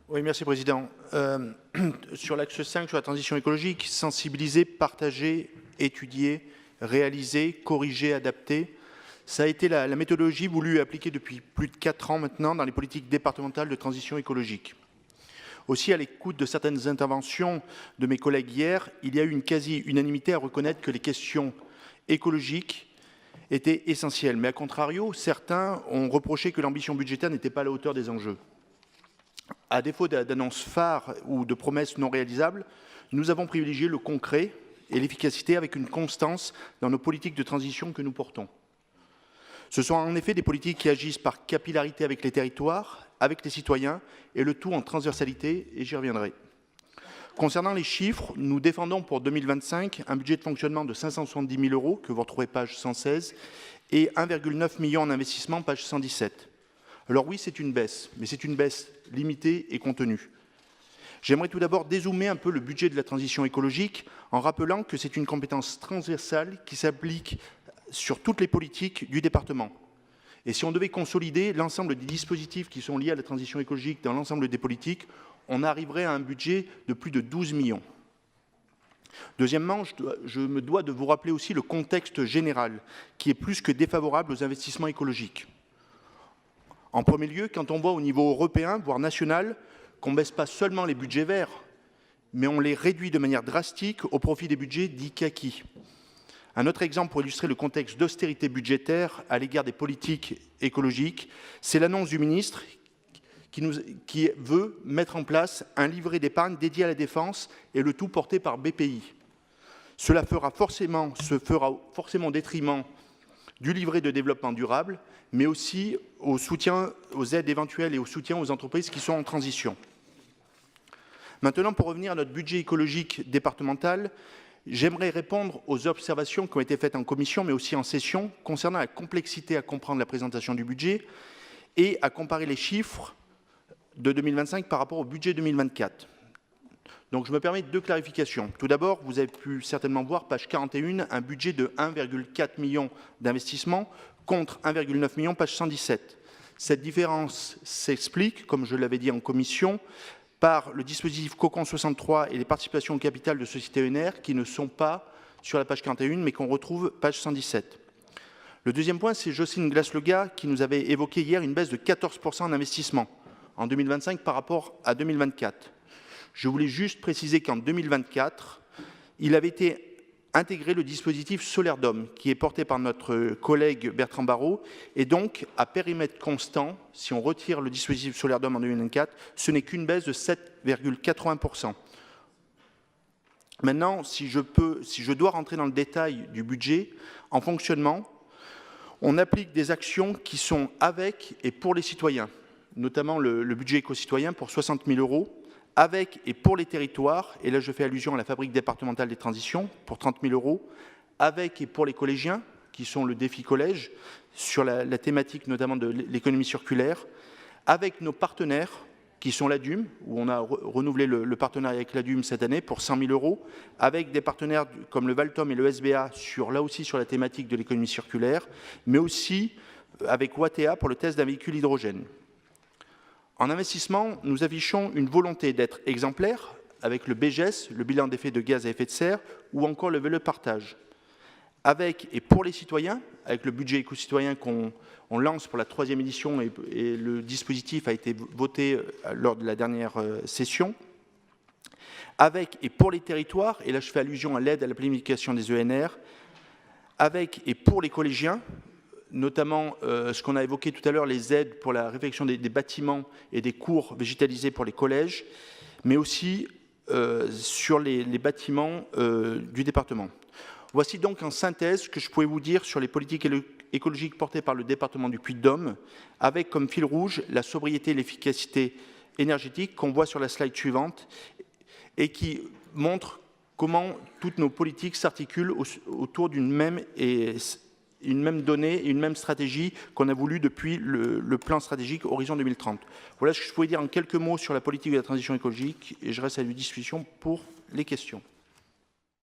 Oui, merci Président. Sur l'axe 5, sur la transition écologique, sensibiliser, partager, étudier, réaliser, corriger, adapter, ça a été la méthodologie voulue et appliquée depuis plus de 4 ans maintenant dans les politiques départementales de transition écologique. Aussi, à l'écoute de certaines interventions de mes collègues hier, il y a eu une quasi-unanimité à reconnaître que les questions écologiques étaient essentielles. Mais à contrario, certains ont reproché que l'ambition budgétaire n'était pas à la hauteur des enjeux. À défaut d'annonces phares ou de promesses non réalisables, nous avons privilégié le concret et l'efficacité avec une constance dans nos politiques de transition que nous portons. Ce sont en effet des politiques qui agissent par capillarité avec les territoires, avec les citoyens, et le tout en transversalité, et j'y reviendrai. Concernant les chiffres, nous défendons pour 2025 un budget de fonctionnement de 570 000 €, que vous retrouvez page 116, et 1,9 million en investissement, page 117. Alors oui, c'est une baisse, mais c'est une baisse limitée et contenue. J'aimerais tout d'abord dézoomer un peu le budget de la transition écologique en rappelant que c'est une compétence transversale qui s'applique sur toutes les politiques du département. Et si on devait consolider l'ensemble des dispositifs qui sont liés à la transition écologique dans l'ensemble des politiques, on arriverait à un budget de plus de 12 millions. Deuxièmement, je me dois de vous rappeler aussi le contexte général, qui est plus que défavorable aux investissements écologiques. En premier lieu, quand on voit au niveau européen, voire national, qu'on ne baisse pas seulement les budgets verts, mais on les réduit de manière drastique au profit des budgets dits kaki. Un autre exemple pour illustrer le contexte d'austérité budgétaire à l'égard des politiques écologiques, c'est l'annonce du ministre qui veut mettre en place un livret d'épargne dédié à la défense et le tout porté par BPI. Cela se fera forcément au détriment du livret de développement durable, mais aussi au soutien aux aides éventuelles et au soutien aux entreprises qui sont en transition. Maintenant, pour revenir à notre budget écologique départemental, j'aimerais répondre aux observations qui ont été faites en commission, mais aussi en session, concernant la complexité à comprendre la présentation du budget et à comparer les chiffres de 2025 par rapport au budget 2024. Donc je me permets 2 clarifications. Tout d'abord, vous avez pu certainement voir, page 41, un budget de 1,4 million d'investissements contre 1,9 million, page 117. Cette différence s'explique, comme je l'avais dit en commission, par le dispositif Cocon 63 et les participations au capital de Société ENR qui ne sont pas sur la page 41, mais qu'on retrouve page 117. Le deuxième point, c'est Jocelyne Glace-Lega qui nous avait évoqué hier une baisse de 14% en investissement en 2025 par rapport à 2024. Je voulais juste préciser qu'en 2024, il avait été intégré le dispositif Solerdom, qui est porté par notre collègue Bertrand Barrault, et donc, à périmètre constant, si on retire le dispositif Solerdom en 2024, ce n'est qu'une baisse de 7,80%. Maintenant, si je dois rentrer dans le détail du budget, en fonctionnement, on applique des actions qui sont avec et pour les citoyens, notamment le budget éco-citoyen pour 60 000 €, avec et pour les territoires, et là je fais allusion à la fabrique départementale des transitions, pour 30 000 €, avec et pour les collégiens, qui sont le défi collège, sur la thématique notamment de l'économie circulaire, avec nos partenaires, qui sont l'ADUM, où on a renouvelé le partenariat avec l'ADUM cette année pour 100 000 €, avec des partenaires comme le Valtom et le SBA, là aussi sur la thématique de l'économie circulaire, mais aussi avec Wattea pour le test d'un véhicule hydrogène. En investissement, nous affichons une volonté d'être exemplaire avec le BGES, le bilan d'effet de gaz à effet de serre, ou encore le VLE partage. Avec et pour les citoyens, avec le budget éco-citoyen qu'on lance pour la 3e édition et le dispositif a été voté lors de la dernière session. Avec et pour les territoires, et là je fais allusion à l'aide à la planification des ENR, avec et pour les collégiens, notamment ce qu'on a évoqué tout à l'heure, les aides pour la réfection des bâtiments et des cours végétalisés pour les collèges, mais aussi sur les bâtiments du département. Voici donc en synthèse ce que je pouvais vous dire sur les politiques écologiques portées par le département du Puy-de-Dôme, avec comme fil rouge la sobriété et l'efficacité énergétique qu'on voit sur la slide suivante et qui montre comment toutes nos politiques s'articulent autour d'une même donnée et une même stratégie qu'on a voulu depuis le plan stratégique Horizon 2030. Voilà ce que je pouvais dire en quelques mots sur la politique de la transition écologique et je reste à la discussion pour les questions.